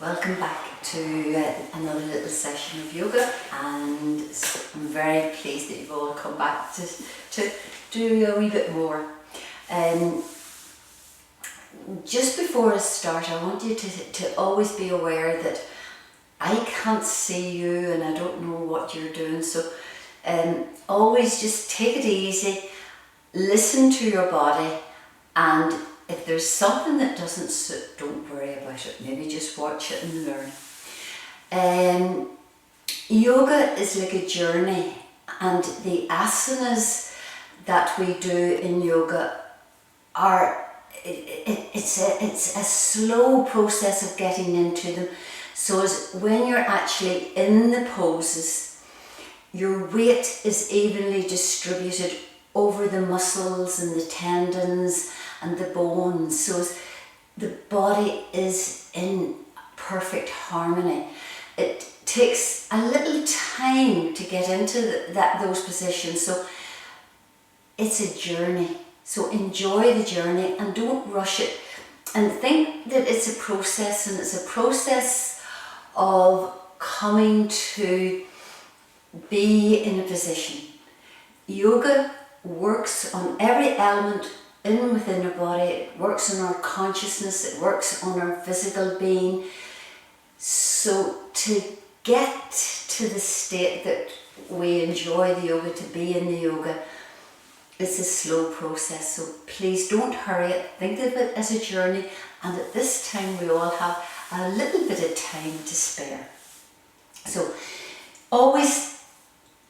Welcome back to another little session of yoga, and I'm very pleased that you've all come back to do a wee bit more. Just before I start, I want you to always be aware that I can't see you and I don't know what you're doing, so always just take it easy, listen to your body, and if there's something that doesn't suit, don't worry about it. Maybe just watch it and learn. Yoga is like a journey, and the asanas that we do in yoga are it's a slow process of getting into them. So as when you're actually in the poses, your weight is evenly distributed over the muscles and the tendons and the bones, so the body is in perfect harmony. It takes a little time to get into those positions, so it's a journey. So enjoy the journey and don't rush it, and think that it's a process, and it's a process of coming to be in a position. Yoga works on every element within our body. It works on our consciousness, it works on our physical being. So to get to the state that we enjoy the yoga, to be in the yoga, it's a slow process. So please don't hurry it, think of it as a journey, and at this time we all have a little bit of time to spare. So always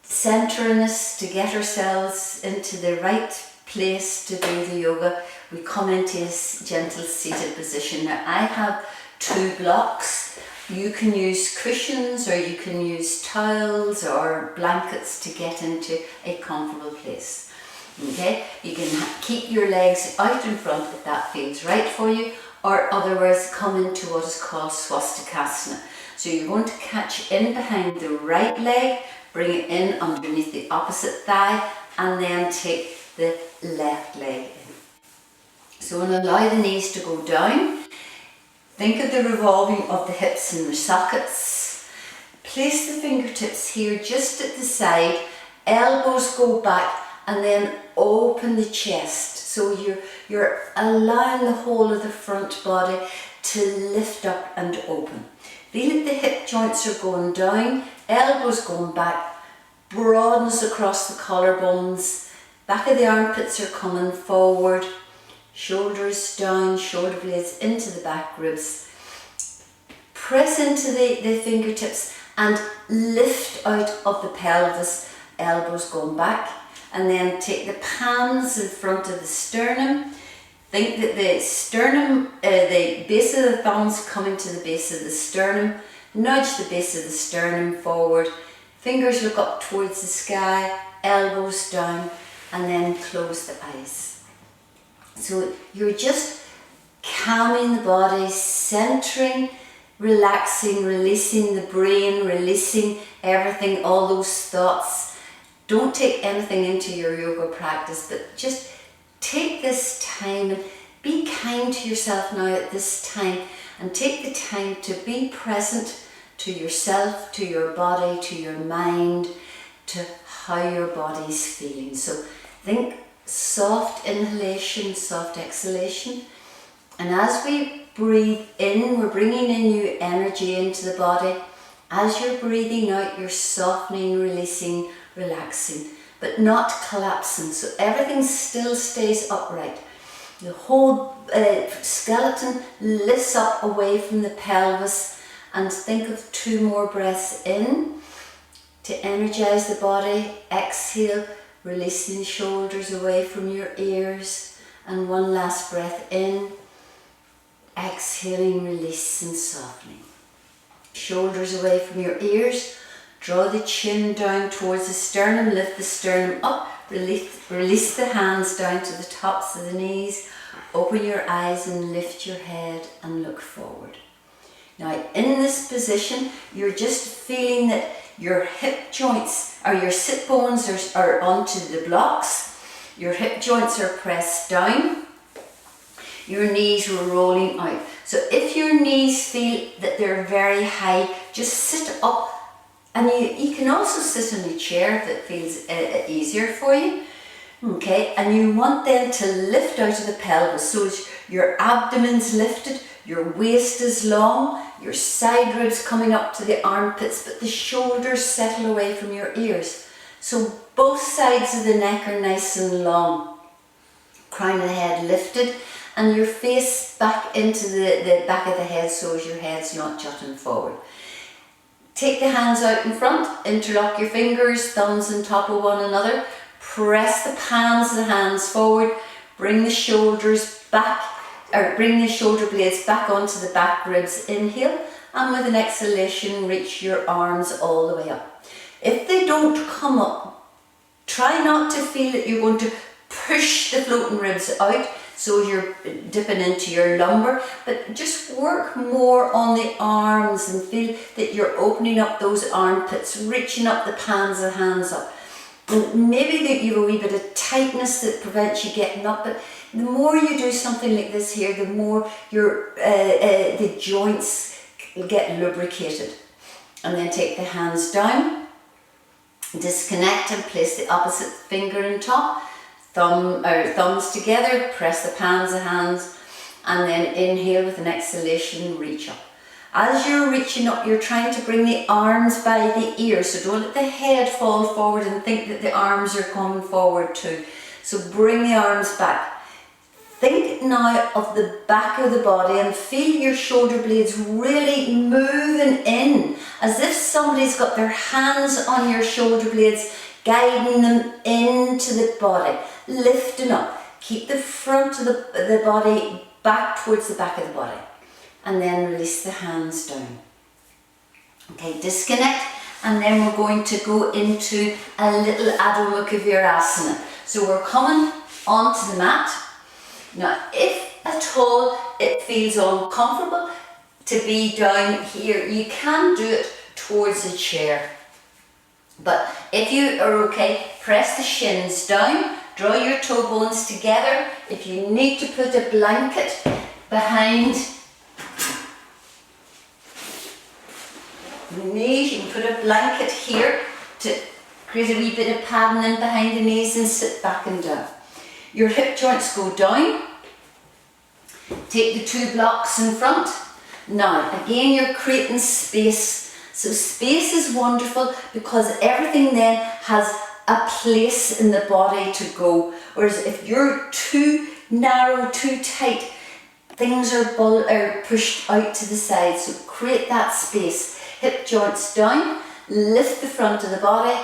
centering us to get ourselves into the right place to do the yoga. We come into a gentle seated position. Now I have 2 blocks. You can use cushions, or you can use towels or blankets to get into a comfortable place. Okay, you can keep your legs out in front if that feels right for you, or otherwise come into what is called swastikasana. So you're going to catch in behind the right leg, bring it in underneath the opposite thigh, and then take the left leg in. So we'll allow the knees to go down. Think of the revolving of the hips in their sockets. Place the fingertips here just at the side, elbows go back, and then open the chest. So you're allowing the whole of the front body to lift up and open. Feel that the hip joints are going down, elbows going back, broadens across the collarbones, back of the armpits are coming forward, shoulders down, shoulder blades into the back ribs. Press into the fingertips and lift out of the pelvis, elbows going back, and then take the palms in front of the sternum. Think that the sternum, the base of the thumbs coming to the base of the sternum. Nudge the base of the sternum forward. Fingers look up towards the sky, elbows down, and then close the eyes. So you're just calming the body, centering, relaxing, releasing the brain, releasing everything, all those thoughts. Don't take anything into your yoga practice, but just take this time and be kind to yourself now at this time, and take the time to be present to yourself, to your body, to your mind, to how your body is feeling. So think soft inhalation, soft exhalation, and as we breathe in, we're bringing in new energy into the body. As you're breathing out, you're softening, releasing, relaxing, but not collapsing, so everything still stays upright. The whole skeleton lifts up away from the pelvis, and think of 2 more breaths in to energize the body. Exhale, releasing the shoulders away from your ears, and 1 last breath in, exhaling, releasing, softening. Shoulders away from your ears. Draw the chin down towards the sternum, lift the sternum up, release the hands down to the tops of the knees, open your eyes and lift your head and look forward. Now in this position, you're just feeling that your hip joints, or your sit bones are onto the blocks, your hip joints are pressed down, your knees are rolling out. So So if your knees feel that they're very high, just sit up, and you can also sit in a chair if it feels easier for you. Okay, and you want them to lift out of the pelvis, so your abdomen's lifted, your waist is long, your side ribs coming up to the armpits, but the shoulders settle away from your ears. So both sides of the neck are nice and long. Crown of the head lifted, and your face back into the back of the head, so as your head's not jutting forward. Take the hands out in front, interlock your fingers, thumbs on top of one another. Press the palms of the hands forward, bring the shoulders back, or bring the shoulder blades back onto the back ribs. Inhale, and with an exhalation, reach your arms all the way up. If they don't come up, try not to feel that you're going to push the floating ribs out, so you're dipping into your lumbar, but just work more on the arms and feel that you're opening up those armpits, reaching up the palms of the hands up. And maybe that you have a wee bit of tightness that prevents you getting up, but the more you do something like this here, the more your the joints get lubricated. And then take the hands down, disconnect and place the opposite finger on top, thumbs together, press the palms of the hands, and then inhale with an exhalation, reach up. As you're reaching up, you're trying to bring the arms by the ears, so don't let the head fall forward and think that the arms are coming forward too. So bring the arms back. Think now of the back of the body and feel your shoulder blades really moving in, as if somebody's got their hands on your shoulder blades, guiding them into the body, lifting up. Keep the front of the body back towards the back of the body. And then release the hands down. Okay, disconnect, and then we're going to go into a little Adho Mukha Virasana. So we're coming onto the mat. Now, if at all it feels uncomfortable to be down here, you can do it towards a chair. But if you are okay, press the shins down, draw your toe bones together. If you need to put a blanket behind the knees, you can put a blanket here to create a wee bit of padding in behind the knees and sit back and down. Your hip joints go down. Take the two blocks in front. Now, again, you're creating space. So space is wonderful because everything then has a place in the body to go. Whereas if you're too narrow, too tight, things are pushed out to the side. So create that space. Hip joints down, lift the front of the body,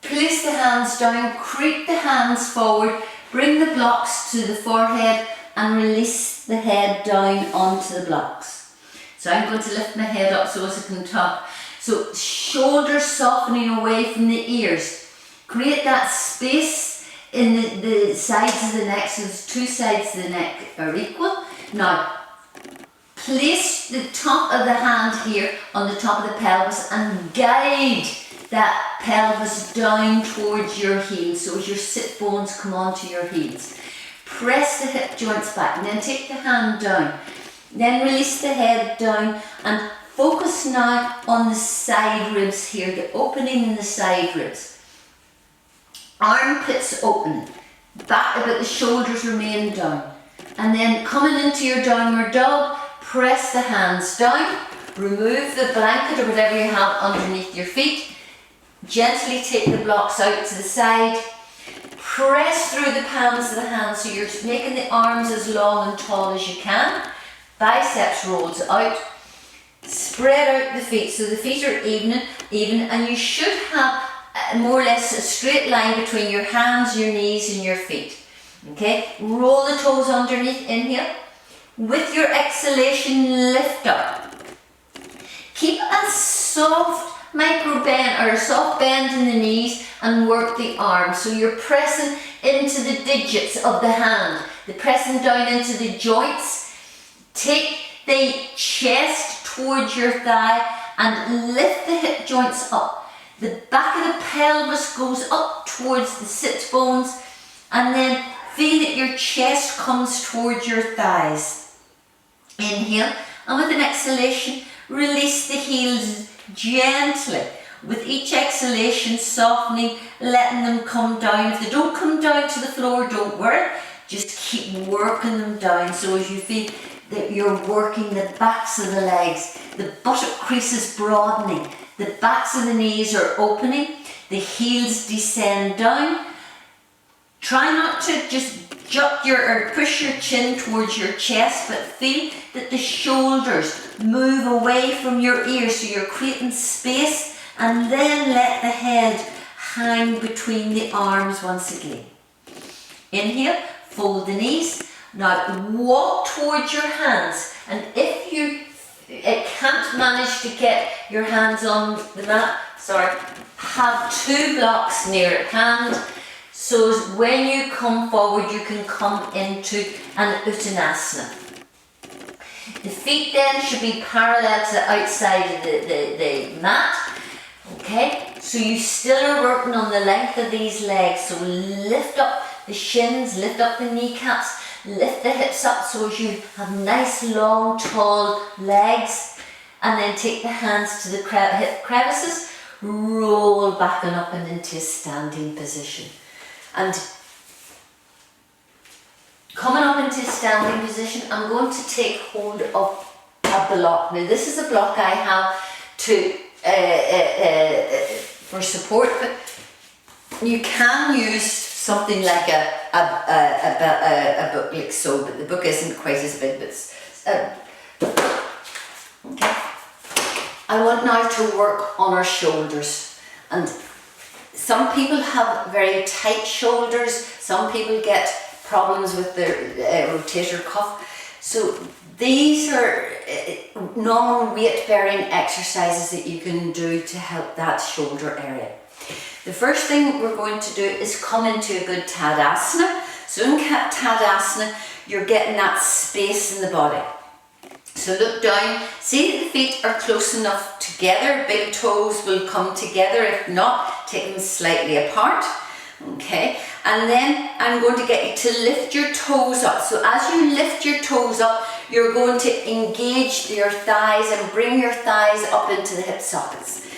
place the hands down, creep the hands forward, bring the blocks to the forehead and release the head down onto the blocks. So I'm going to lift my head up so as I can talk. So shoulders softening away from the ears. Create that space in the sides of the neck, so the two sides of the neck are equal. Now, place the top of the hand here on the top of the pelvis and guide that pelvis down towards your heels, so as your sit bones come onto your heels. Press the hip joints back and then take the hand down. Then release the head down and focus now on the side ribs here, the opening in the side ribs. Armpits open, back, but the shoulders remain down. And then coming into your downward dog, press the hands down, remove the blanket or whatever you have underneath your feet, gently take the blocks out to the side, press through the palms of the hands so you're making the arms as long and tall as you can, biceps rolls out, spread out the feet so the feet are even, and you should have more or less a straight line between your hands, your knees and your feet. Okay, roll the toes underneath, inhale. With your exhalation, lift up. Keep a soft micro bend or a soft bend in the knees and work the arms. So you're pressing into the digits of the hand. The pressing down into the joints. Take the chest towards your thigh and lift the hip joints up. The back of the pelvis goes up towards the sit bones, and then feel that your chest comes towards your thighs. Inhale, and with an exhalation, release the heels gently. With each exhalation, softening, letting them come down. If they don't come down to the floor, don't worry. Just keep working them down. So as you feel that you're working the backs of the legs, the buttock crease is broadening, the backs of the knees are opening, the heels descend down. Try not to just jut or push your chin towards your chest, but feel that the shoulders move away from your ears, so you're creating space, and then let the head hang between the arms once again. Inhale, fold the knees. Now walk towards your hands, and if you can't manage to get your hands on the mat, have 2 blocks near at hand. So when you come forward, you can come into an Uttanasana. The feet then should be parallel to the outside of the mat. Okay, so you still are working on the length of these legs. So lift up the shins, lift up the kneecaps, lift the hips up so as you have nice, long, tall legs. And then take the hands to the hip crevices, roll back and up and into a standing position. And coming up into a standing position, I'm going to take hold of a block. Now this is a block I have to for support, but you can use something like a book like so, but the book isn't quite as big. But okay. I want now to work on our shoulders, and some people have very tight shoulders, some people get problems with their rotator cuff. So these are non-weight bearing exercises that you can do to help that shoulder area. The first thing we're going to do is come into a good Tadasana. So in Tadasana, you're getting that space in the body. So look down, see that the feet are close enough together, big toes will come together, if not, take them slightly apart. Okay, and then I'm going to get you to lift your toes up. So as you lift your toes up, you're going to engage your thighs and bring your thighs up into the hip sockets.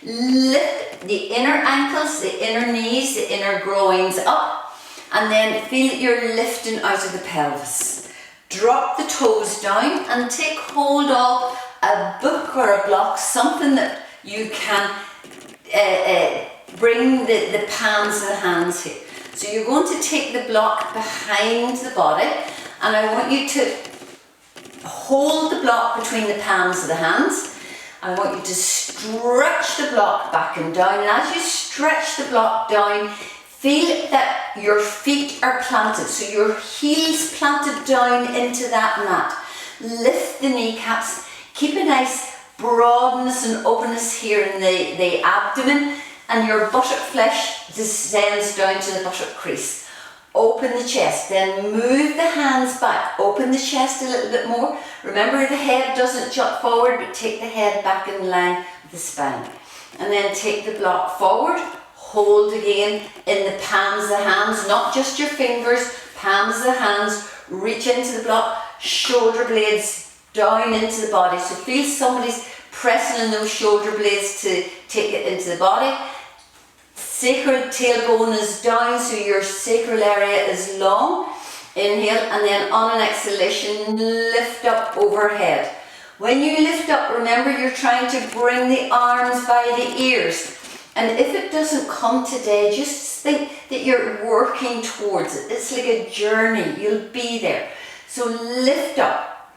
Lift the inner ankles, the inner knees, the inner groins up, and then feel that you're lifting out of the pelvis. Drop the toes down and take hold of a book or a block, something that you can bring the palms of the hands here. So you're going to take the block behind the body, and I want you to hold the block between the palms of the hands. I want you to stretch the block back and down, and as you stretch the block down, feel that your feet are planted, so your heels planted down into that mat. Lift the kneecaps, keep a nice broadness and openness here in the abdomen, and your buttock flesh descends down to the buttock crease. Open the chest, then move the hands back, open the chest a little bit more. Remember, the head doesn't jut forward, but take the head back in line with the spine. And then take the block forward, hold again in the palms of the hands, not just your fingers, palms of the hands, reach into the block, shoulder blades down into the body. So feel somebody's pressing in those shoulder blades to take it into the body. Sacral tailbone is down, so your sacral area is long. Inhale, and then on an exhalation, lift up overhead. When you lift up, remember you're trying to bring the arms by the ears. And if it doesn't come today, just think that you're working towards it. It's like a journey, you'll be there. So lift up,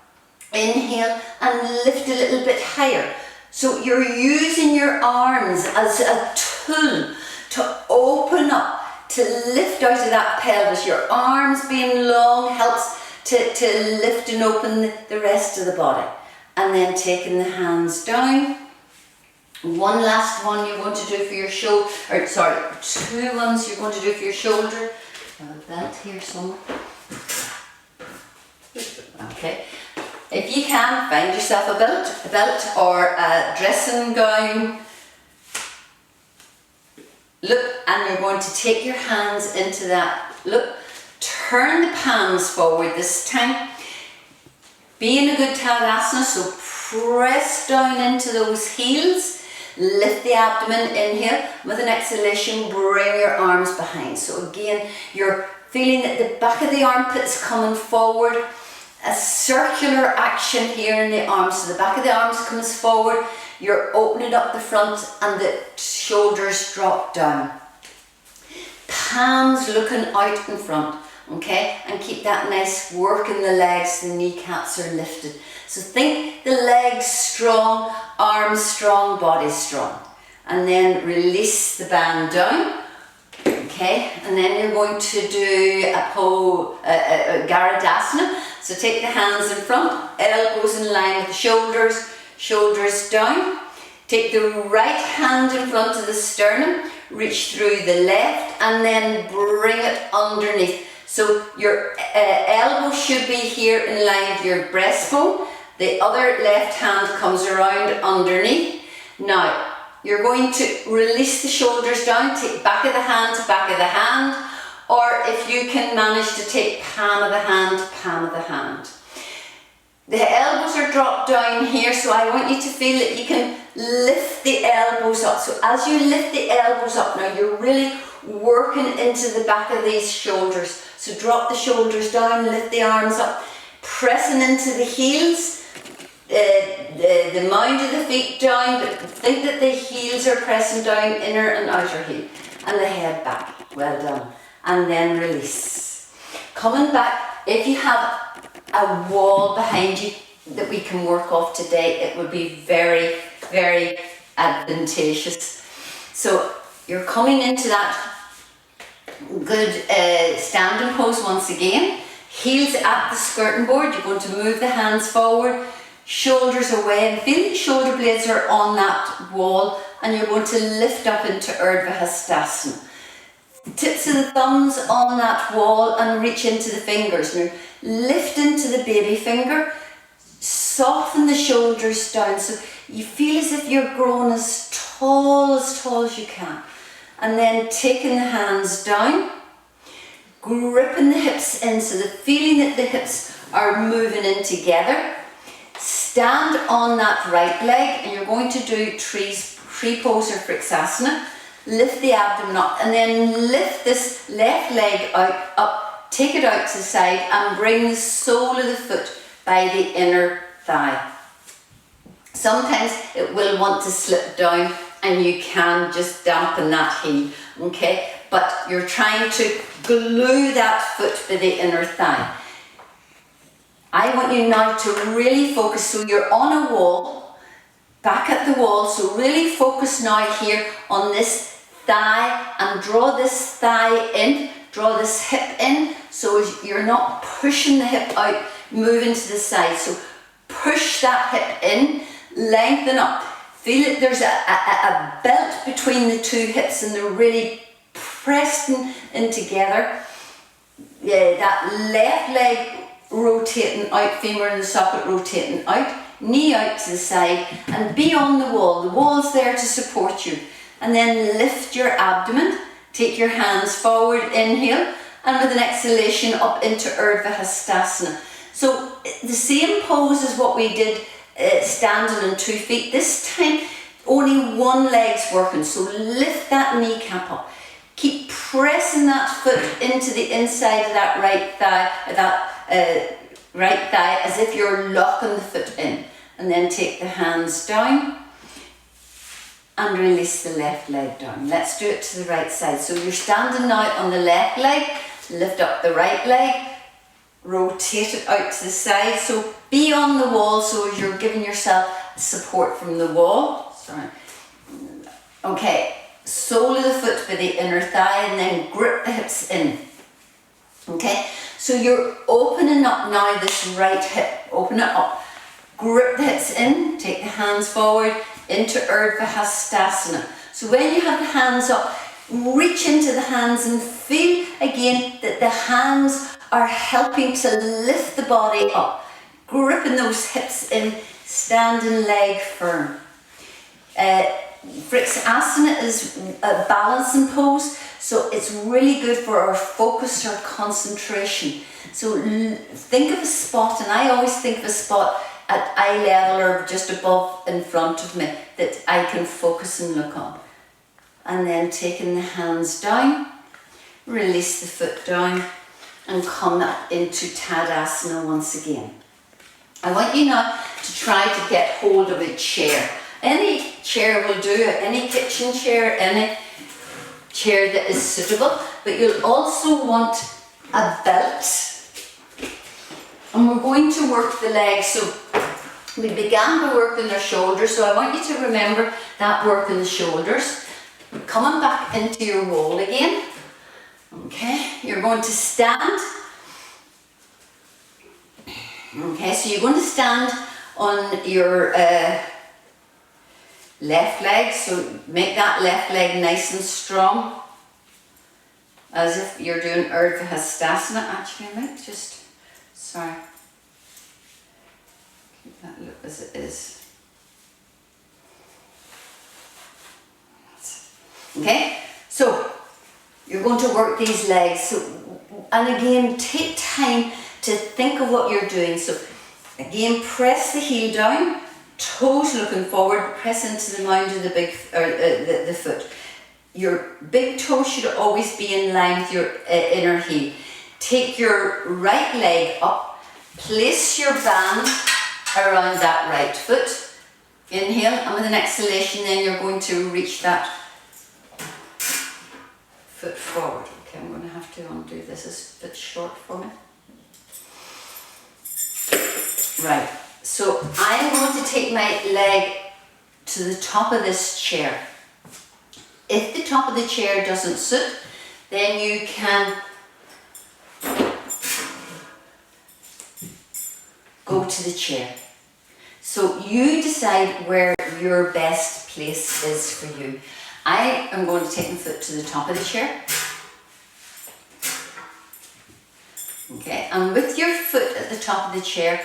inhale, and lift a little bit higher. So you're using your arms as a tool to open up, to lift out of that pelvis. Your arms being long helps to lift and open the rest of the body. And then taking the hands down. One last one you're going to do for your shoulder, or sorry, 2 ones you're going to do for your shoulder. A belt here somewhere. Okay. If you can, find yourself a belt or a dressing gown. Look, and you're going to take your hands into that. Look, turn the palms forward this time. Be in a good Tadasana, so press down into those heels, lift the abdomen, inhale, with an exhalation, bring your arms behind. So again, you're feeling that the back of the armpits coming forward, a circular action here in the arms. So the back of the arms comes forward, you're opening up the front and the shoulders drop down. Palms looking out in front, okay? And keep that nice work in the legs, the kneecaps are lifted. So think the legs strong, arms strong, body strong. And then release the band down, okay? And then you're going to do a Garudasana. So take the hands in front, elbows in line with the shoulders, shoulders down. Take the right hand in front of the sternum, reach through the left, and then bring it underneath. So your elbow should be here in line with your breastbone. The other left hand comes around underneath. Now, you're going to release the shoulders down, take back of the hand to back of the hand, or if you can manage to take palm of the hand, palm of the hand. The elbows are dropped down here, so I want you to feel that you can lift the elbows up. So as you lift the elbows up now, you're really working into the back of these shoulders. So drop the shoulders down, lift the arms up, pressing into the heels, the mound of the feet down, but think that the heels are pressing down, inner and outer heel, and the head back. Well done. And then release. Coming back, if you have a wall behind you that we can work off today, it would be very, very advantageous. So you're coming into that good standing pose once again. Heels at the skirting board. You're going to move the hands forward, shoulders away, and feel the shoulder blades are on that wall, and you're going to lift up into Urdhva Hastasana. Tips of the thumbs on that wall and reach into the fingers. Now lift into the baby finger, soften the shoulders down so you feel as if you're growing as tall as you can. And then taking the hands down, gripping the hips in, so the feeling that the hips are moving in together. Stand on that right leg, and you're going to do tree pose or Vriksasana. Lift the abdomen up, and then lift this left leg out, up, take it out to the side, and bring the sole of the foot by the inner thigh. Sometimes it will want to slip down, and you can just dampen that heel, okay? But you're trying to glue that foot by the inner thigh. I want you now to really focus, so you're on a wall, back at the wall, so really focus now here on this thigh, and draw this thigh in, draw this hip in, so you're not pushing the hip out, moving to the side. So push that hip in, lengthen up. Feel that there's a belt between the two hips, and they're really pressed in together. Yeah, that left leg rotating out, femur in the socket rotating out, knee out to the side, and be on the wall. The wall's there to support you. And then lift your abdomen, take your hands forward, inhale, and with an exhalation up into Urdhva Hastasana. So the same pose as what we did standing on 2 feet. This time only one leg's working, so lift that kneecap up. Keep pressing that foot into the inside of that right thigh, as if you're locking the foot in. And then take the hands down and release the left leg down. Let's do it to the right side. So you're standing now on the left leg, lift up the right leg, rotate it out to the side. So be on the wall, so you're giving yourself support from the wall. Sorry. Okay, sole of the foot by the inner thigh, and then grip the hips in. Okay, so you're opening up now this right hip, open it up. Grip the hips in, take the hands forward into Urdhva Hastasana. So when you have the hands up, reach into the hands and feel again that the hands are helping to lift the body up. Gripping those hips in, standing leg firm. Vriksasana is a balancing pose. So it's really good for our focus, our concentration. So think of a spot, and I always think of a spot at eye level or just above in front of me that I can focus and look on. And then taking the hands down, release the foot down and come up into Tadasana once again. I want you now to try to get hold of a chair. Any chair will do, any kitchen chair, any chair that is suitable, but you'll also want a belt. And we're going to work the legs. So we began by working their shoulders, so I want you to remember that work in the shoulders. Coming back into your wall again. Okay, you're going to stand. Okay, so you're going to stand on your left leg, so make that left leg nice and strong, as if you're doing Urdhva Hastasana. Actually, I might just, sorry, keep that look as it is. Okay, so you're going to work these legs. So, and again, take time to think of what you're doing. So again, press the heel down, toes looking forward, press into the mound of the big, the foot. Your big toe should always be in line with your inner heel. Take your right leg up, place your band around that right foot. Inhale, and with an exhalation then you're going to reach that foot forward. Okay, I'm going to have to undo this, it's a bit short for me. Right, so I'm going to take my leg to the top of this chair. If the top of the chair doesn't suit, then you can go to the chair. So you decide where your best place is for you. I am going to take my foot to the top of the chair. Okay, and with your foot at the top of the chair,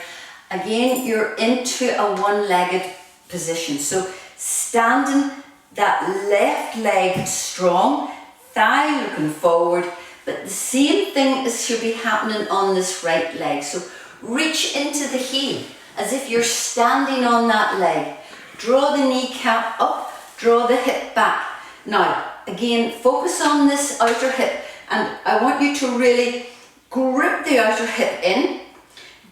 again, you're into a one-legged position. So standing that left leg strong, thigh looking forward, but the same thing should be happening on this right leg. So reach into the heel as if you're standing on that leg. Draw the kneecap up, draw the hip back. Now, again, focus on this outer hip, and I want you to really grip the outer hip in,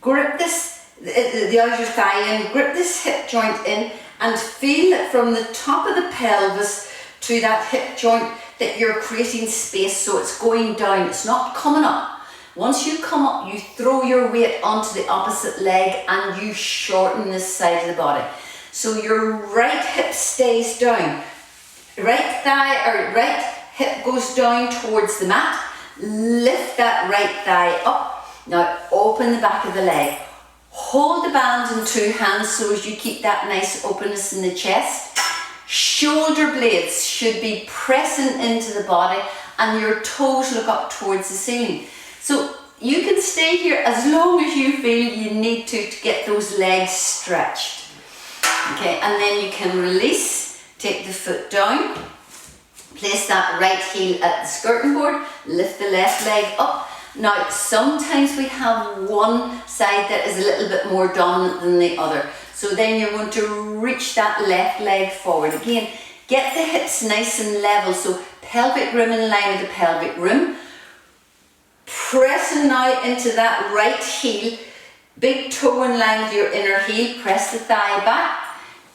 grip the outer thigh in, grip this hip joint in, and feel it from the top of the pelvis to that hip joint that you're creating space, so it's going down, it's not coming up. Once you come up, you throw your weight onto the opposite leg and you shorten this side of the body. So your right hip stays down. Right thigh or right hip goes down towards the mat. Lift that right thigh up. Now open the back of the leg. Hold the band in two hands so as you keep that nice openness in the chest. Shoulder blades should be pressing into the body and your toes look up towards the ceiling. So you can stay here as long as you feel you need to get those legs stretched. Okay, and then you can release, take the foot down, place that right heel at the skirting board, lift the left leg up. Now, sometimes we have one side that is a little bit more dominant than the other. So then you're going to reach that left leg forward. Again, get the hips nice and level, so pelvic rim in line with the pelvic rim. Pressing now into that right heel, big toe in line with your inner heel, press the thigh back,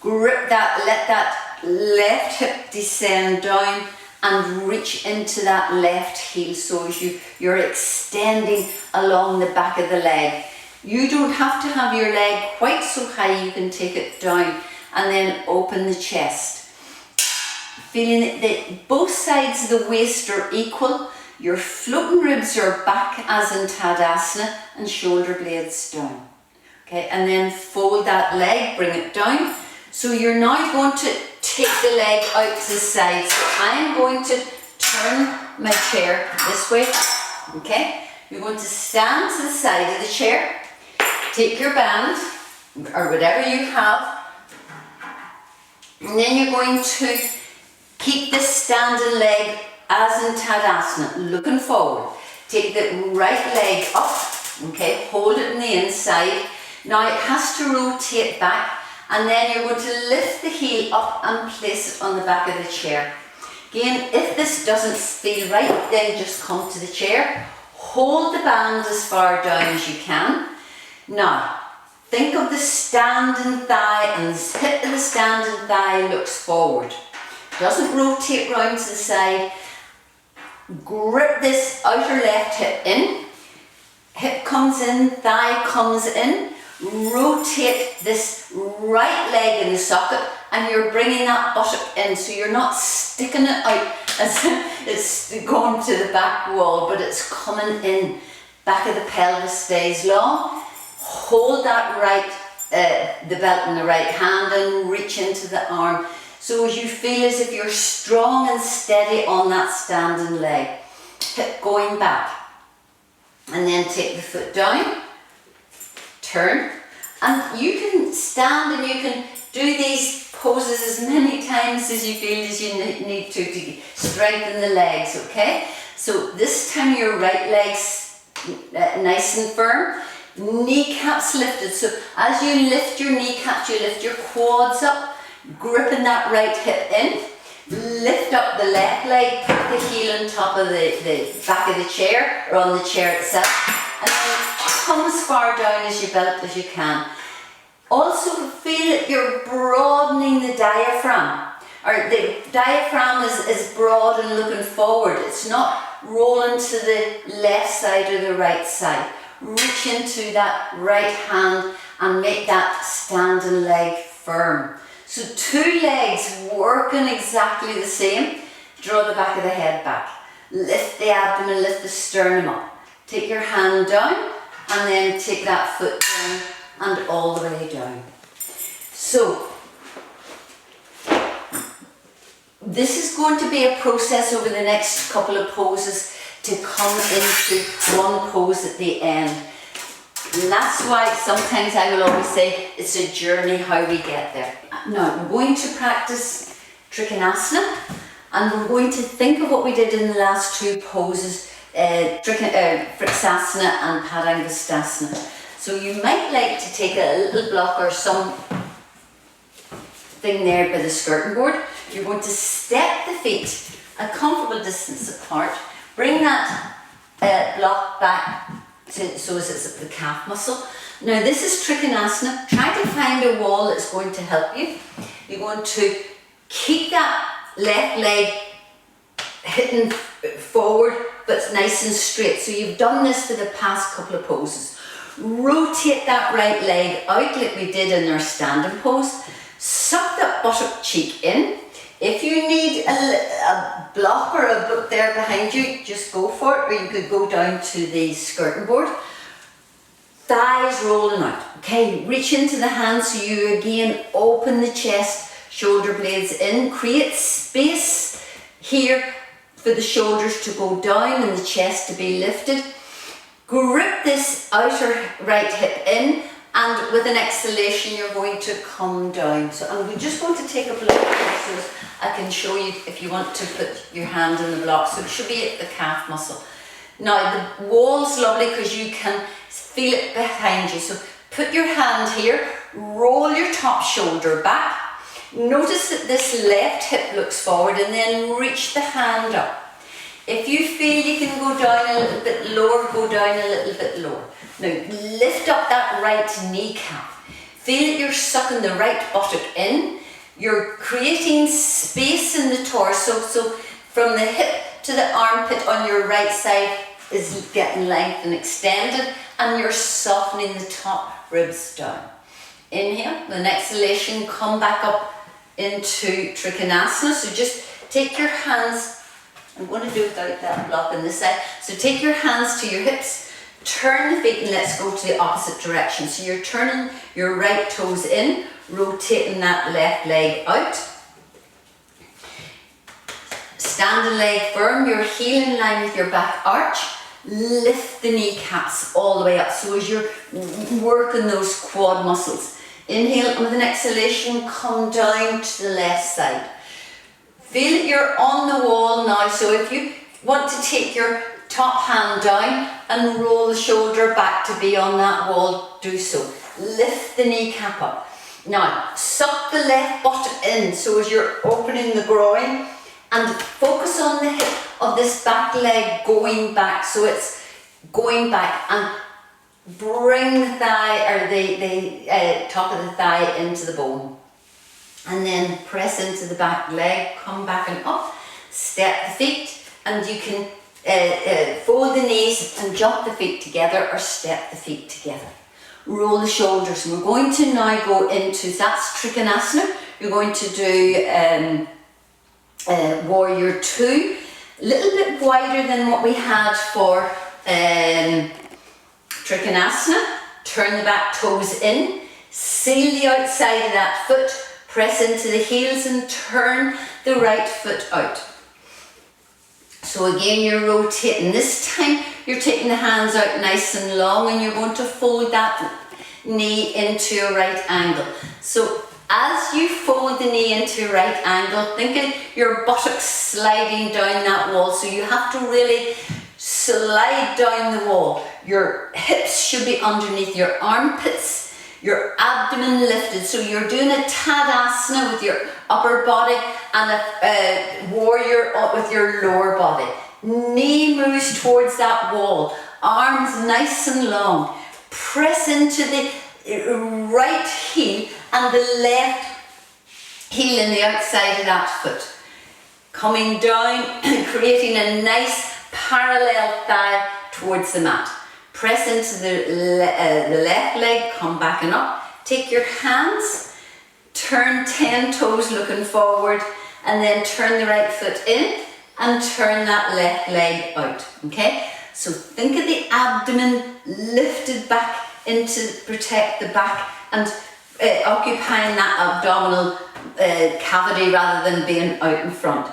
grip that, let that left hip descend down and reach into that left heel so as you're extending along the back of the leg. You don't have to have your leg quite so high, you can take it down and then open the chest. Feeling that both sides of the waist are equal, your floating ribs are back as in Tadasana and shoulder blades down. Okay, and then fold that leg, bring it down. So you're now going to take the leg out to the side. So I'm going to turn my chair this way. Okay, you're going to stand to the side of the chair. Take your band or whatever you have, and then you're going to keep this standing leg as in Tadasana, looking forward. Take the right leg up, okay, hold it on the inside. Now it has to rotate back, and then you're going to lift the heel up and place it on the back of the chair. Again, if this doesn't feel right, then just come to the chair. Hold the band as far down as you can. Now, think of the standing thigh, and the hip of the standing thigh looks forward. Doesn't rotate round to the side. Grip this outer left hip in. Hip comes in, thigh comes in. Rotate this right leg in the socket, and you're bringing that buttock in, so you're not sticking it out as it's going to the back wall, but it's coming in. Back of the pelvis stays long. Hold that the belt in the right hand and reach into the arm, so as you feel as if you're strong and steady on that standing leg. Hip going back, and then take the foot down. Turn, and you can stand and you can do these poses as many times as you feel as you need to strengthen the legs, okay? So this time your right leg's nice and firm, kneecaps lifted. So as you lift your kneecaps, you lift your quads up, gripping that right hip in. Lift up the left leg, put the heel on top of the back of the chair, or on the chair itself, and then come as far down as your belt as you can. Also feel that you're broadening the diaphragm, or the diaphragm is broad and looking forward. It's not rolling to the left side or the right side. Reach into that right hand and make that standing leg firm. So two legs working exactly the same. Draw the back of the head back. Lift the abdomen, lift the sternum up. Take your hand down, and then take that foot down and all the way down. So, this is going to be a process over the next couple of poses to come into one pose at the end. And that's why sometimes I will always say it's a journey how we get there. Now, we're going to practice Trikonasana, and we're going to think of what we did in the last two poses, Vriksasana and Padangusthasana. So you might like to take a little block or some thing there by the skirting board. You're going to step the feet a comfortable distance apart. Bring that block back so as it's at the calf muscle. Now this is Trikonasana. Try to find a wall that's going to help you. You're going to keep that left leg hitting forward, but it's nice and straight. So you've done this for the past couple of poses. Rotate that right leg out like we did in our standing pose. Suck that buttock cheek in. If you need a block or a book there behind you, just go for it, or you could go down to the skirting board. Thighs rolling out. Okay, reach into the hands so you again open the chest, shoulder blades in. Create space here for the shoulders to go down and the chest to be lifted. Grip this outer right hip in, and with an exhalation you're going to come down. So I'm just going to take a block here so I can show you if you want to put your hand in the block. So it should be at the calf muscle. Now the wall's lovely because you can feel it behind you. So put your hand here, roll your top shoulder back. Notice that this left hip looks forward, and then reach the hand up. If you feel you can go down a little bit lower, go down a little bit lower. Now lift up that right kneecap. Feel that you're sucking the right buttock in. You're creating space in the torso, so from the hip to the armpit on your right side is getting length and extended, and you're softening the top ribs down. Inhale, with an exhalation, come back up into Trikonasana. So just take your hands, I'm going to do it without that block on this side. So take your hands to your hips, turn the feet, and let's go to the opposite direction. So you're turning your right toes in, rotating that left leg out. Standing leg firm, your heel in line with your back arch. Lift the kneecaps all the way up. So as you're working those quad muscles. Inhale, and with an exhalation, come down to the left side. Feel that you're on the wall now. So if you want to take your top hand down and roll the shoulder back to be on that wall, do so. Lift the kneecap up. Now, suck the left butt in so as you're opening the groin, and focus on the hip of this back leg going back. So it's going back, and bring the thigh, or the top of the thigh into the bone. And then press into the back leg, come back and up, step the feet, and you can fold the knees and jump the feet together, or step the feet together. Roll the shoulders. And we're going to now go into, that's Trikonasana. You're going to do Warrior 2, a little bit wider than what we had for Trikonasana. Turn the back toes in, seal the outside of that foot, press into the heels and turn the right foot out. So again, you're rotating. This time you're taking the hands out nice and long, and you're going to fold that knee into a right angle. So as you fold the knee into a right angle, think of your buttocks sliding down that wall. So you have to really slide down the wall. Your hips should be underneath your armpits, your abdomen lifted. So you're doing a Tadasana with your upper body, and a warrior with your lower body. Knee moves towards that wall, arms nice and long. Press into the right heel and the left heel in the outside of that foot. Coming down, creating a nice parallel thigh towards the mat. Press into the left leg, come back and up. Take your hands, turn 10 toes looking forward, and then turn the right foot in and turn that left leg out, okay? So think of the abdomen lifted back into protect the back, and occupying that abdominal cavity rather than being out in front.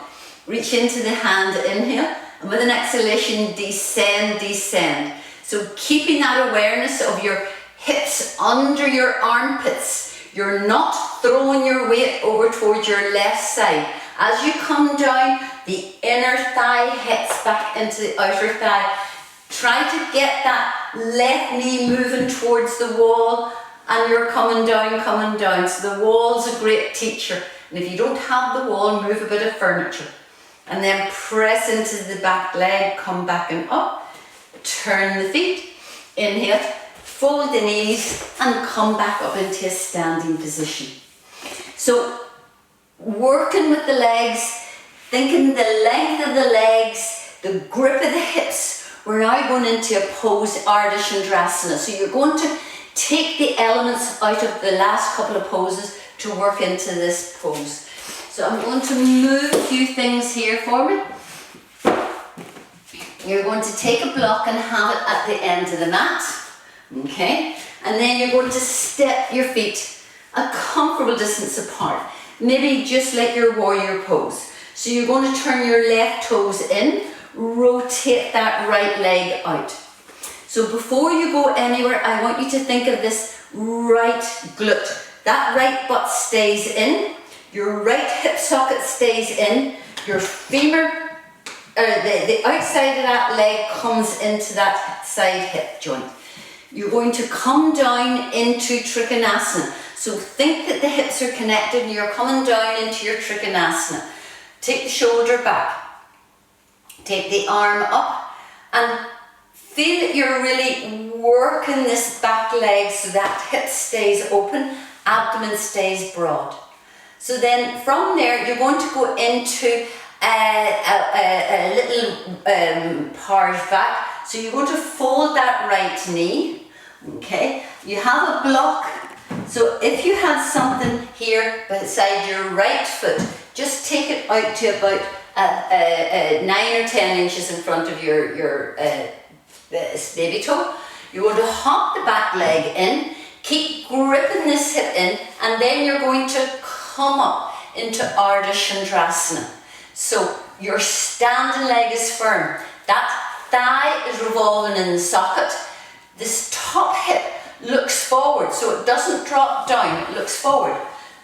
Reach into the hand, inhale, and with an exhalation, descend, descend. So keeping that awareness of your hips under your armpits. You're not throwing your weight over towards your left side. As you come down, the inner thigh hits back into the outer thigh. Try to get that left knee moving towards the wall, and you're coming down. So the wall's a great teacher. And if you don't have the wall, move a bit of furniture. And then press into the back leg, come back and up. Turn the feet, inhale, fold the knees, and come back up into a standing position. So working with the legs, thinking the length of the legs, the grip of the hips. We're now going into a pose, Ardha Chandrasana. So you're going to take the elements out of the last couple of poses to work into this pose. So I'm going to move a few things here for me. You're going to take a block and have it at the end of the mat, okay? And then you're going to step your feet a comfortable distance apart, maybe just like your warrior pose. So you're going to turn your left toes in, rotate that right leg out. So before you go anywhere, I want you to think of this right glute. That right butt stays in, your right hip socket stays in, your femur, the outside of that leg comes into that side hip joint. You're going to come down into Trikonasana. So think that the hips are connected and you're coming down into your Trikonasana. Take the shoulder back, take the arm up, and feel that you're really working this back leg so that hip stays open, abdomen stays broad. So then from there, you're going to go into a little pars back. So you're going to fold that right knee, okay? You have a block. So if you had something here beside your right foot, just take it out to about 9 or 10 inches in front of your baby toe. You're going to hop the back leg in, keep gripping this hip in, and then you're going to come up into Ardha Chandrasana. So your standing leg is firm. That thigh is revolving in the socket. This top hip looks forward, so it doesn't drop down, it looks forward.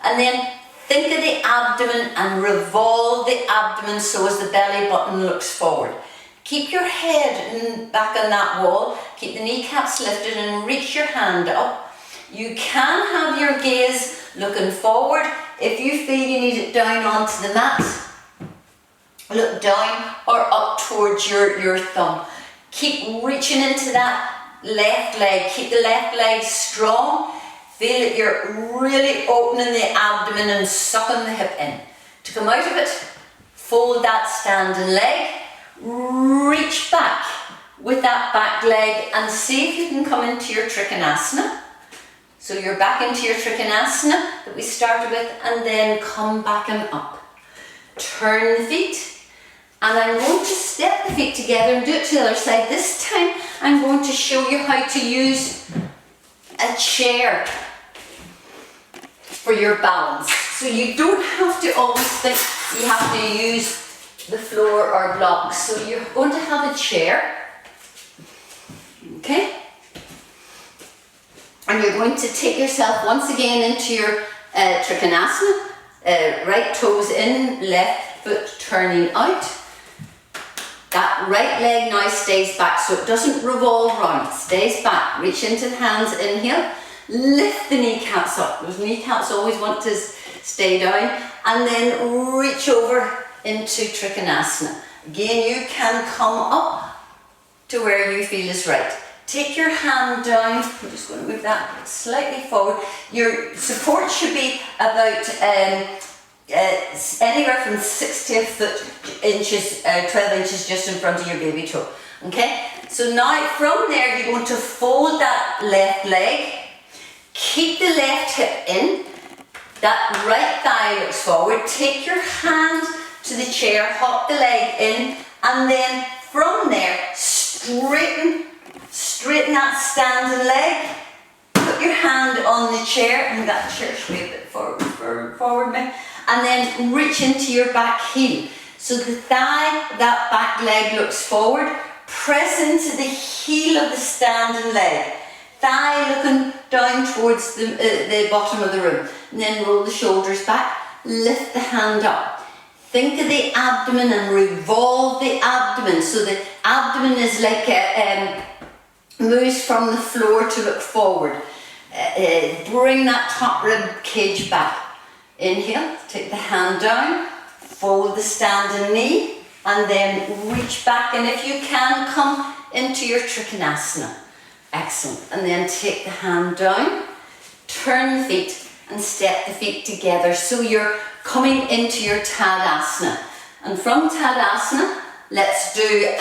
And then think of the abdomen and revolve the abdomen so as the belly button looks forward. Keep your head back on that wall, keep the kneecaps lifted and reach your hand up. You can have your gaze looking forward. If you feel you need it down onto the mat, look down or up towards your thumb. Keep reaching into that left leg, keep the left leg strong. Feel that you're really opening the abdomen and sucking the hip in. To come out of it, fold that standing leg, reach back with that back leg and see if you can come into your Trikonasana. So you're back into your Trikonasana that we started with, and then come back and up. Turn the feet, and I'm going to step the feet together and do it to the other side. This time I'm going to show you how to use a chair for your balance. So you don't have to always think you have to use the floor or blocks. So you're going to have a chair, okay? And you're going to take yourself once again into your Trikonasana, right toes in, left foot turning out. That right leg now stays back so it doesn't revolve round, it stays back. Reach into the hands, inhale. Lift the kneecaps up. Those kneecaps always want to stay down. And then reach over into Trikonasana. Again, you can come up to where you feel is right. Take your hand down. I'm just going to move that slightly forward. Your support should be about anywhere from 6 to 12 inches just in front of your baby toe. Okay? So now from there, you're going to fold that left leg. Keep the left hip in, that right thigh looks forward, take your hand to the chair, hop the leg in, and then from there, straighten that standing leg, put your hand on the chair, and that chair should be a bit forward, and then reach into your back heel. So the thigh, that back leg looks forward, press into the heel of the standing leg. Thigh looking down towards the bottom of the room. And then roll the shoulders back, lift the hand up. Think of the abdomen and revolve the abdomen. So the abdomen is like moves from the floor to look forward. Bring that top rib cage back. Inhale, take the hand down, fold the standing knee, and then reach back. And if you can, come into your Trikonasana. Excellent. And then take the hand down, turn the feet and step the feet together. So you're coming into your Tadasana. And from Tadasana, let's do,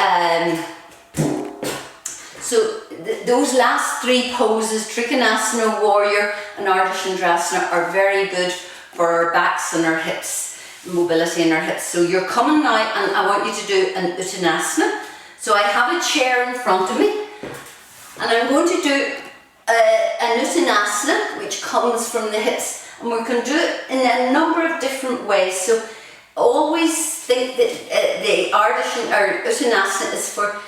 those last three poses, Trikonasana, Warrior and Ardha Chandrasana, are very good for our backs and our hips, mobility in our hips. So you're coming now and I want you to do an Uttanasana. So I have a chair in front of me. And I'm going to do an Uttanasana, which comes from the hips, and we can do it in a number of different ways. So always think that the Uttanasana is for,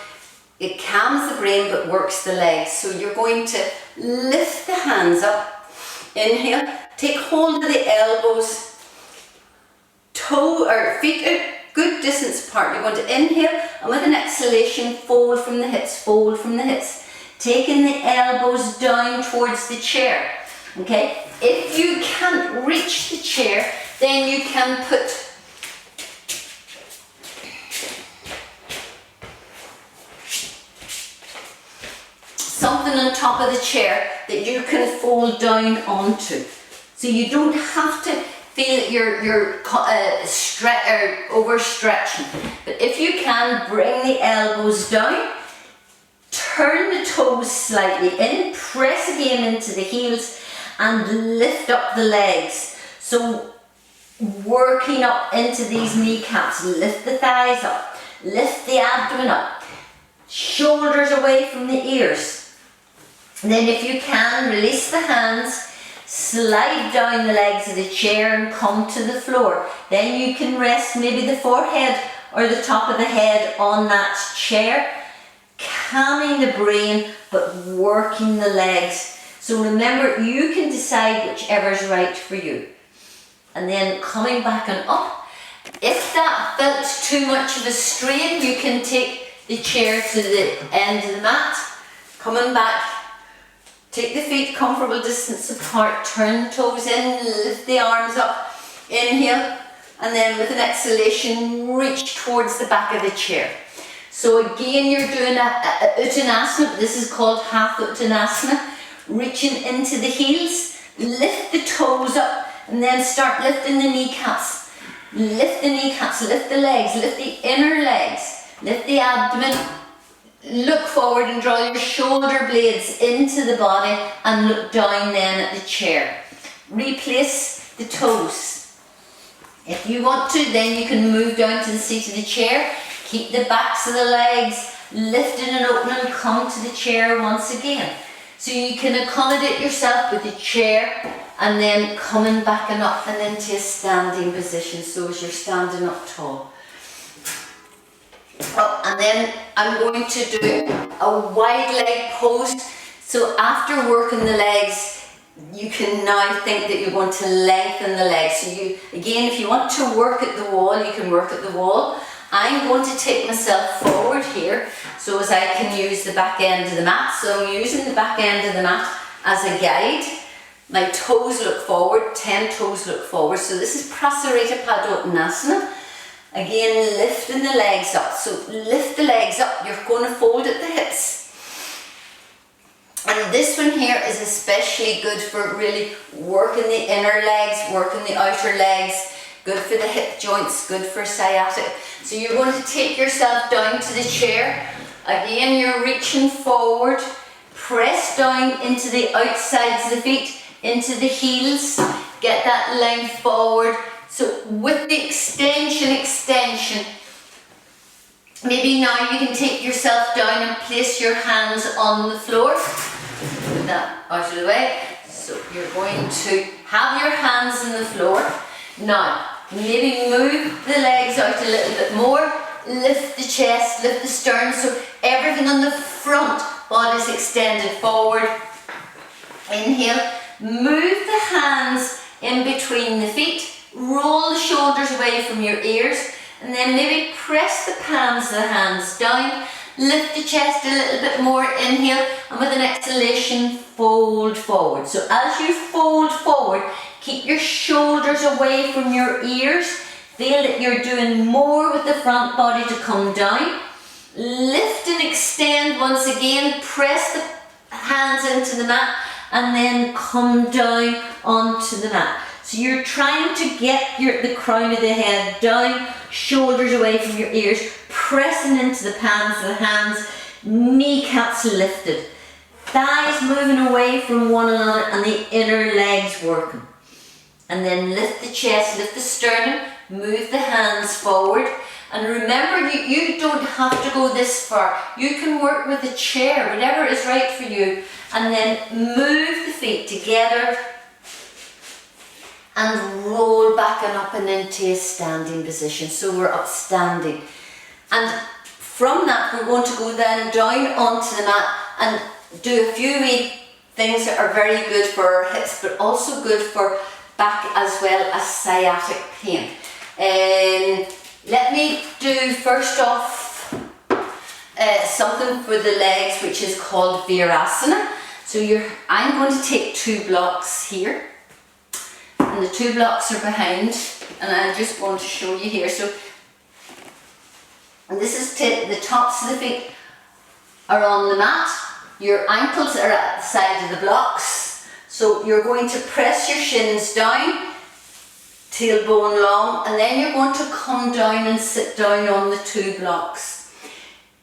it calms the brain but works the legs. So you're going to lift the hands up, inhale, take hold of the elbows, feet a good distance apart. You're going to inhale, and with an exhalation, fold from the hips, fold from the hips. Taking the elbows down towards the chair, okay? If you can't reach the chair, then you can put something on top of the chair that you can fold down onto. So you don't have to feel that you're overstretching. But if you can, bring the elbows down, turn the toes slightly in, press again into the heels and lift up the legs. So working up into these kneecaps, lift the thighs up, lift the abdomen up, shoulders away from the ears. And then if you can, release the hands, slide down the legs of the chair and come to the floor. Then you can rest maybe the forehead or the top of the head on that chair, calming the brain but working the legs. So remember, you can decide whichever is right for you. and then coming back and up. If that felt too much of a strain, you can take the chair to the end of the mat, coming back, take the feet comfortable distance apart, turn the toes in, lift the arms up, inhale, and then with an exhalation, reach towards the back of the chair. So again, you're doing a Uttanasana, this is called half Uttanasana, reaching into the heels, lift the toes up, and then start lifting the kneecaps. Lift the kneecaps, lift the legs, lift the inner legs, lift the abdomen, look forward and draw your shoulder blades into the body and look down then at the chair. Replace the toes. If you want to, then you can move down to the seat of the chair, keep the backs of the legs lifted and open and come to the chair once again. So you can accommodate yourself with the chair and then coming back and up and into a standing position, so as you're standing up tall. Oh, and then I'm going to do a wide leg pose. So after working the legs, you can now think that you're going to lengthen the legs. So you, again, if you want to work at the wall, you can work at the wall. I'm going to take myself forward here so as I can use the back end of the mat. So I'm using the back end of the mat as a guide. My toes look forward, 10 toes look forward. So this is Prasarita Padottanasana. Again, lifting the legs up. So lift the legs up, you're going to fold at the hips. And this one here is especially good for really working the inner legs, working the outer legs, good for the hip joints, good for sciatic. So you're going to take yourself down to the chair. Again, you're reaching forward, press down into the outsides of the feet, into the heels, get that length forward. So with the extension, maybe now you can take yourself down and place your hands on the floor. Put that out of the way. So you're going to have your hands on the floor. Now, maybe move the legs out a little bit more. Lift the chest, lift the sternum, so everything on the front body is extended forward. Inhale, move the hands in between the feet. Roll the shoulders away from your ears, and then maybe press the palms of the hands down. Lift the chest a little bit more, inhale, and with an exhalation, fold forward. So as you fold forward, keep your shoulders away from your ears. Feel that you're doing more with the front body to come down. Lift and extend once again, press the hands into the mat, and then come down onto the mat. So you're trying to get the crown of the head down, shoulders away from your ears, pressing into the palms of the hands, kneecaps lifted, thighs moving away from one another and the inner legs working. And then lift the chest, lift the sternum, move the hands forward. And remember, you don't have to go this far. You can work with the chair, whatever is right for you. And then move the feet together and roll back and up and into a standing position. So we're up standing. And from that, we're going to go then down onto the mat and do a few wee things that are very good for our hips, but also good for back as well as sciatic pain. Let me do first off something for the legs, which is called Virasana. So I'm going to take 2 blocks here, and the 2 blocks are behind, and I'm just going to show you here. So, and this is the tops of the feet are on the mat, your ankles are at the side of the blocks. So you're going to press your shins down, tailbone long, and then you're going to come down and sit down on the 2 blocks.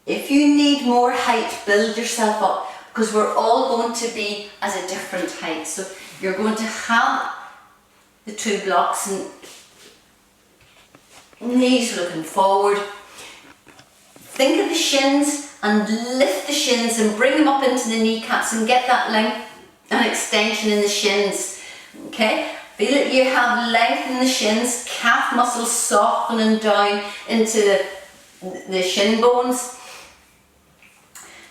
If you need more height, build yourself up, because we're all going to be at a different height. So you're going to have the 2 blocks and knees looking forward. Think of the shins and lift the shins and bring them up into the kneecaps and get that length and extension in the shins. Okay? Feel that you have length in the shins, calf muscles softening down into the shin bones.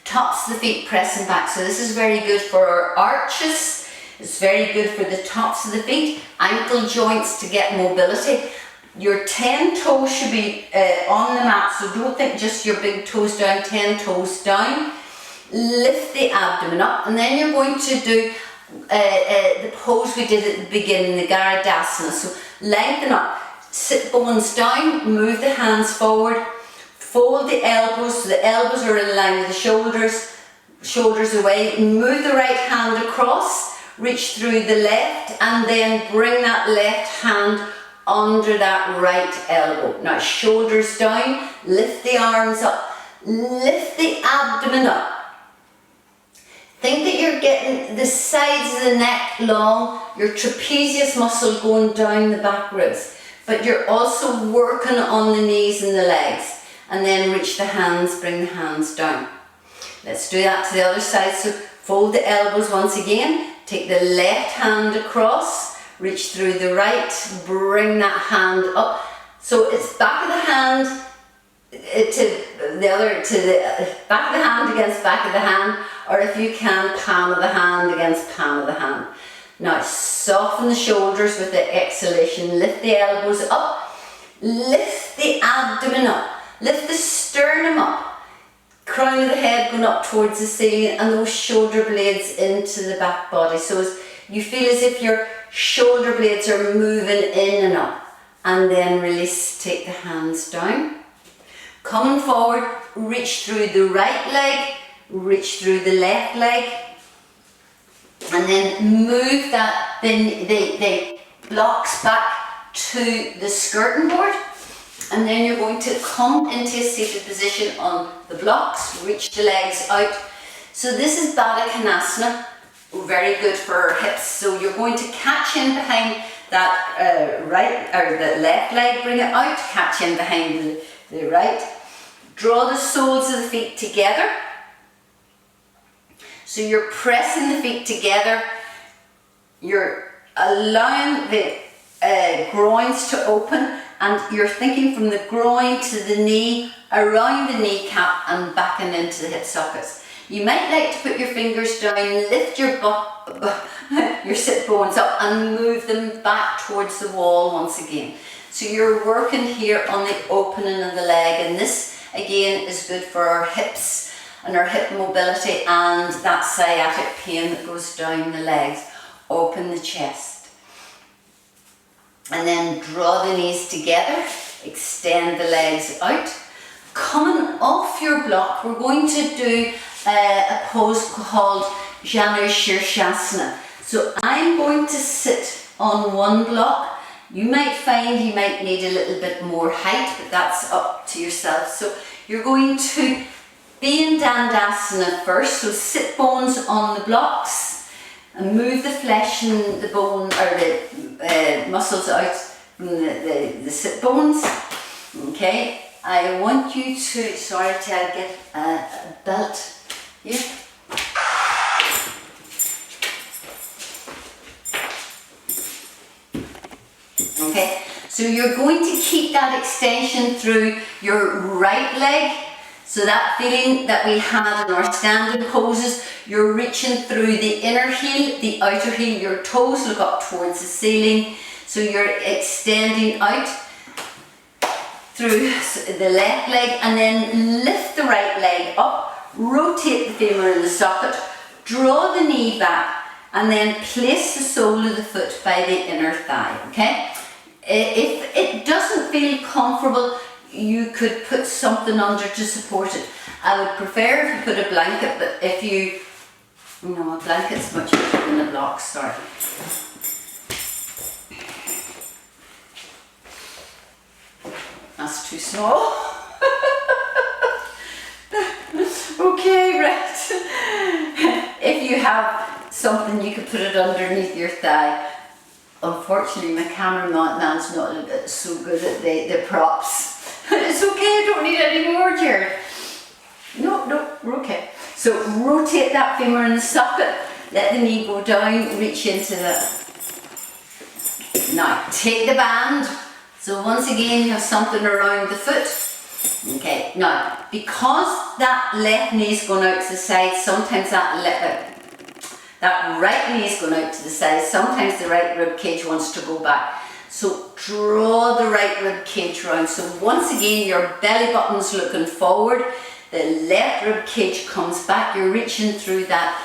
Tops of the feet pressing back. So this is very good for our arches, It's very good for the tops of the feet, ankle joints to get mobility. Your 10 toes should be on the mat, so don't think just your big toes down, 10 toes down. Lift the abdomen up, and then you're going to do the pose we did at the beginning, the Garudasana. So lengthen up, sit bones down, move the hands forward, fold the elbows so the elbows are in line with the shoulders, shoulders away, move the right hand across, reach through the left, and then bring that left hand under that right elbow. Now shoulders down, lift the arms up, lift the abdomen up. Think that you're getting the sides of the neck long, your trapezius muscle going down the back ribs, but you're also working on the knees and the legs. And then reach the hands, bring the hands down. Let's do that to the other side. So fold the elbows once again, take the left hand across, reach through the right, bring that hand up. So it's back of the hand to the back of the hand against back of the hand, or if you can, palm of the hand against palm of the hand. Now soften the shoulders with the exhalation, lift the elbows up, lift the abdomen up, lift the sternum up, crown of the head going up towards the ceiling, and those shoulder blades into the back body. So as you feel as if your shoulder blades are moving in and up, and then release, take the hands down. Coming forward, reach through the right leg, reach through the left leg, and then move that, the blocks back to the skirting board. And then you're going to come into a seated position on the blocks, reach the legs out. So this is Baddha Konasana, very good for our hips. So you're going to catch in behind that right or the left leg, bring it out, catch in behind the right. Draw the soles of the feet together. So you're pressing the feet together. You're allowing the groins to open, and you're thinking from the groin to the knee, around the kneecap and back and into the hip sockets. You might like to put your fingers down, lift your your sit bones up and move them back towards the wall once again. So you're working here on the opening of the leg, and this again is good for our hips and our hip mobility and that sciatic pain that goes down the legs. Open the chest. And then draw the knees together, extend the legs out. Coming off your block, we're going to do a pose called Janu Shirshasana. So I'm going to sit on one block. You might find you might need a little bit more height, but that's up to yourself. So you're going to be in Dandasana first, so sit bones on the blocks and move the flesh and the bone or the muscles out from the sit bones. Okay, I want you to, sorry to get a belt here. Okay, so you're going to keep that extension through your right leg. So that feeling that we had in our standing poses, you're reaching through the inner heel, the outer heel, your toes look up towards the ceiling. So you're extending out through the left leg, and then lift the right leg up, rotate the femur in the socket, draw the knee back, and then place the sole of the foot by the inner thigh, okay? If it doesn't feel comfortable, you could put something under to support it. I would prefer if you put a blanket, but if you know, a blanket's much better than a block, sorry. That's too small. Okay, right. If you have something, you could put it underneath your thigh. Unfortunately, my cameraman's not so good at the props. It's okay, I don't need any more, Jared. No, we're okay. So rotate that femur in the socket, let the knee go down, reach into the... Now, take the band. So once again, you have something around the foot. Okay, now, because that left knee is going out to the side, sometimes that That right knee is going out to the side. Sometimes the right rib cage wants to go back. So draw the right rib cage round. So once again, your belly button's looking forward. The left rib cage comes back. You're reaching through that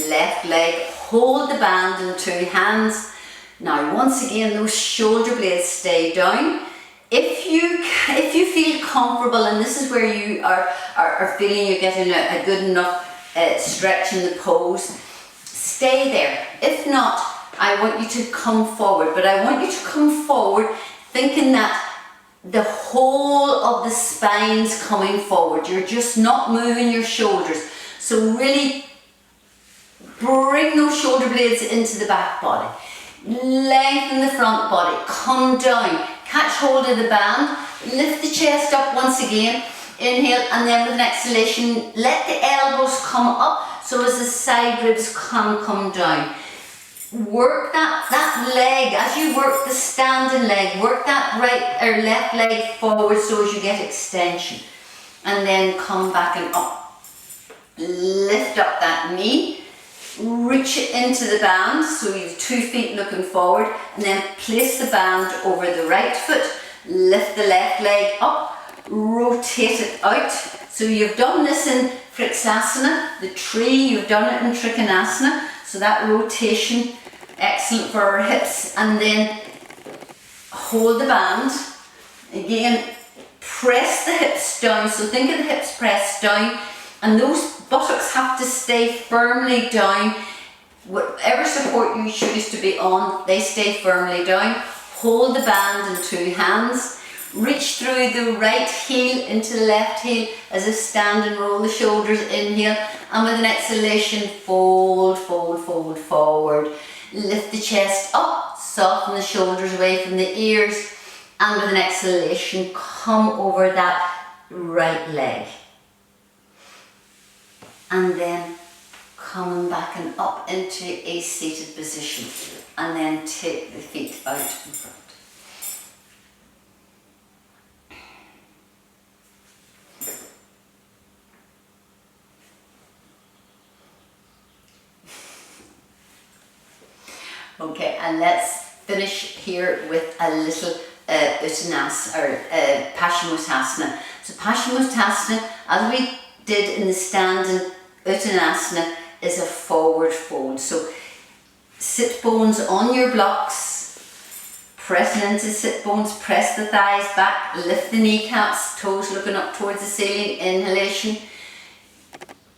left leg. Hold the band in two hands. Now once again, those shoulder blades stay down. If you feel comfortable, and this is where you are feeling you're getting a good enough stretch in the pose, stay there. If not, I want you to come forward, but I want you to come forward thinking that the whole of the spine's coming forward. You're just not moving your shoulders. So really bring those shoulder blades into the back body. Lengthen the front body, come down, catch hold of the band, lift the chest up once again, inhale, and then with an exhalation, let the elbows come up so as the side ribs can come down. Work that leg, as you work the standing leg, work that right or left leg forward so as you get extension. And then come back and up. Lift up that knee, reach it into the band, so you have 2 feet looking forward, and then place the band over the right foot, lift the left leg up, rotate it out. So you've done this in Vrksasana, the tree, you've done it in Trikonasana, so that rotation, excellent for our hips. And then hold the band, again press the hips down, so think of the hips pressed down, and those buttocks have to stay firmly down. Whatever support you choose to be on, they stay firmly down. Hold the band in 2 hands. Reach through the right heel into the left heel as if stand and roll the shoulders, inhale, and with an exhalation, fold, fold, fold forward. Lift the chest up, soften the shoulders away from the ears, and with an exhalation, come over that right leg. And then coming back and up into a seated position, and then take the feet out in front. Okay, and let's finish here with a little Uttanasana or Paschimottanasana. So Paschimottanasana, as we did in the standing Uttanasana, is a forward fold. So sit bones on your blocks, pressing into sit bones, press the thighs back, lift the kneecaps, toes looking up towards the ceiling, inhalation.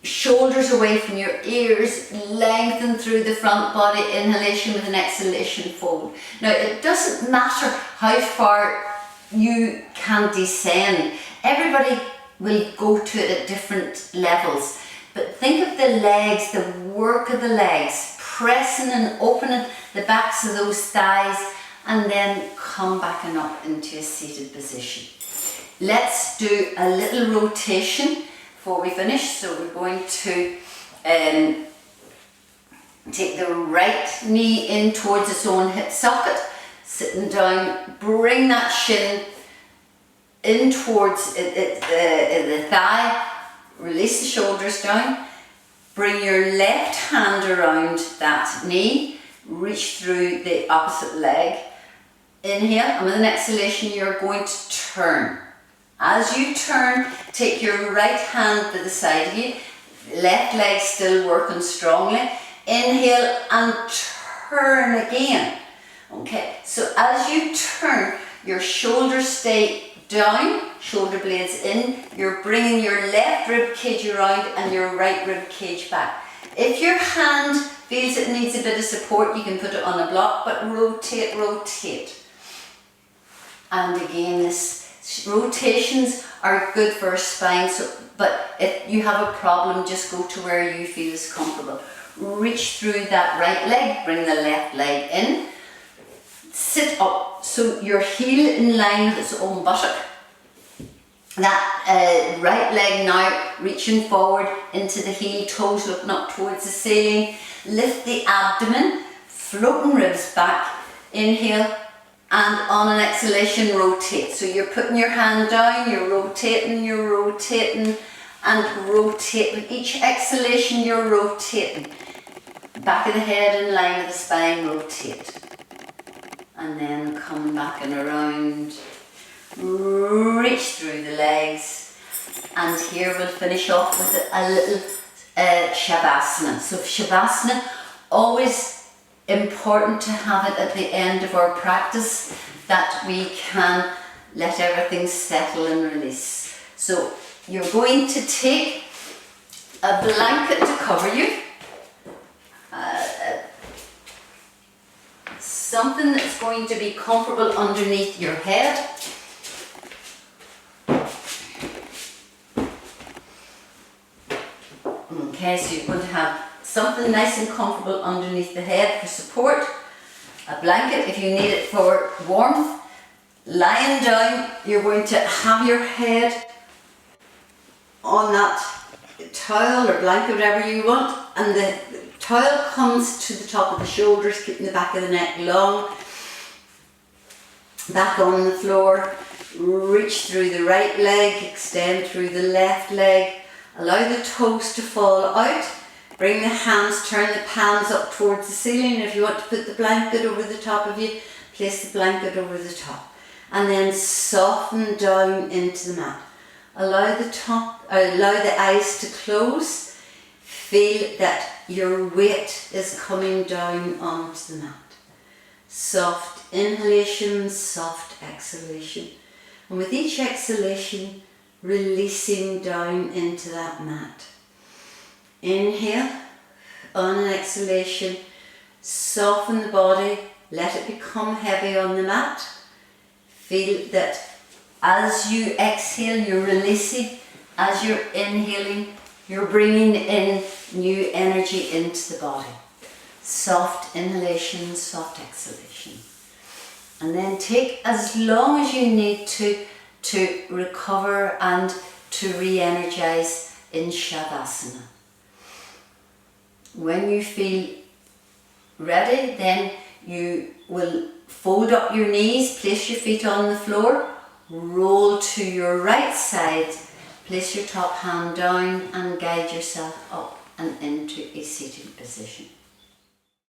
Shoulders away from your ears, lengthen through the front body, inhalation with an exhalation, fold. Now it doesn't matter how far you can descend, everybody will go to it at different levels, but think of the legs, the work of the legs, pressing and opening the backs of those thighs, and then come back and up into a seated position. Let's do a little rotation before we finish. So we're going to take the right knee in towards its own hip socket, sitting down, bring that shin in towards the thigh, release the shoulders down, bring your left hand around that knee, reach through the opposite leg, inhale, and with an exhalation you're going to turn. As you turn, take your right hand to the side of you, left leg still working strongly, inhale and turn again. Okay, so as you turn, your shoulders stay down, shoulder blades in, you're bringing your left rib cage around and your right rib cage back. If your hand feels it needs a bit of support, you can put it on a block, but rotate, rotate. And again, this rotations are good for our spine, but if you have a problem, just go to where you feel is comfortable. Reach through that right leg, bring the left leg in, sit up, so your heel in line with its own buttock. That right leg now reaching forward into the heel, toes looking up towards the ceiling. Lift the abdomen, floating ribs back, inhale, and on an exhalation rotate. So you're putting your hand down, you're rotating, and rotate. With each exhalation you're rotating. Back of the head in line with the spine, rotate. And then coming back and around, reach through the legs. And here we'll finish off with a little Shavasana. So Shavasana, always important to have it at the end of our practice, that we can let everything settle and release. So you're going to take a blanket to cover you, something that's going to be comfortable underneath your head. Okay, so you're going to have something nice and comfortable underneath the head for support. A blanket if you need it for warmth. Lying down, you're going to have your head on that towel or blanket, whatever you want, and the towel comes to the top of the shoulders, keeping the back of the neck long. Back on the floor, reach through the right leg, extend through the left leg, allow the toes to fall out, bring the hands, turn the palms up towards the ceiling. If you want to put the blanket over the top of you, place the blanket over the top. And then soften down into the mat. Allow the eyes to close. Feel that your weight is coming down onto the mat. Soft inhalation, soft exhalation. And with each exhalation, releasing down into that mat. Inhale, on an exhalation, soften the body, let it become heavy on the mat. Feel that as you exhale, you're releasing. As you're inhaling, you're bringing in new energy into the body. Soft inhalation, soft exhalation. And then take as long as you need to recover and to re-energize in Shavasana. When you feel ready, then you will fold up your knees, place your feet on the floor, roll to your right side, place your top hand down and guide yourself up and into a seated position.